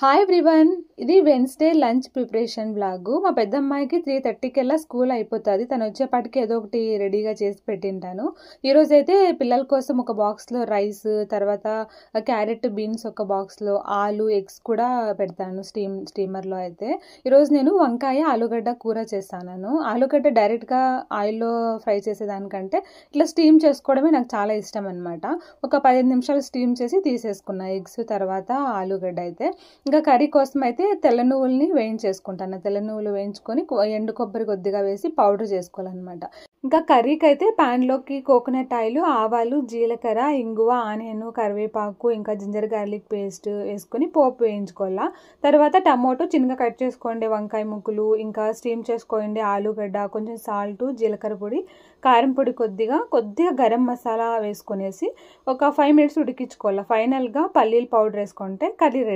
Hi everyone, ఇది Wednesday lunch preparation blog. మా పెద్దమ్మాయికి 3:30 school అయిపోతుంది. తను వచ్చేపాటికి ఏదో ఒకటి రెడీగా చేసి పెట్టింటాను. ఈరోజు అయితే పిల్లల కోసం ఒక బాక్స్లో రైస్, తర్వాత క్యారెట్ బీన్స్ ఒక బాక్స్లో, ఆలు ఎగ్స్ కూడా పెడతాను స్టీమర్లో. అయితే ఈరోజు నేను వంకాయ ఆలుగడ్డ కూర చేస్తాను. ఆలుగడ్డ డైరెక్ట్గా ఆయిల్లో ఫ్రై చేసేదానికంటే ఇట్లా స్టీమ్ చేసుకోవడమే నాకు చాలా ఇష్టం అనమాట. ఒక 15 నిమిషాలు స్టీమ్ చేసి తీసేసుకున్నా ఎగ్స్ తర్వాత ఆలుగడ్డ. అయితే ఇంకా కర్రీ కోసం అయితే తెల్ల నువ్వుల్ని వేయించేసుకుంటాను. తెల్ల నువ్వులు వేయించుకొని ఎండు కొబ్బరి కొద్దిగా వేసి పౌడర్ చేసుకోవాలన్నమాట. ఇంకా కర్రీకి అయితే ప్యాన్లోకి కోకోనట్ ఆయిల్, ఆవాలు, జీలకర్ర, ఇంగువ, ఆనియన్, కరివేపాకు, ఇంకా జింజర్ గార్లిక్ పేస్ట్ వేసుకొని పోపు వేయించుకోవాలా. తర్వాత టమోటో చిన్నగా కట్ చేసుకోండి, వంకాయ ముక్కలు, ఇంకా స్టీమ్ చేసుకోండి ఆలుగడ్డ, కొంచెం సాల్ట్, జీలకర్ర పొడి, కారం పొడి కొద్దిగా గరం మసాలా వేసుకొనేసి ఒక 5 మినిట్స్ ఉడికించుకోవాలి. ఫైనల్గా పల్లీల పౌడర్ వేసుకుంటే కర్రీ రెడీ.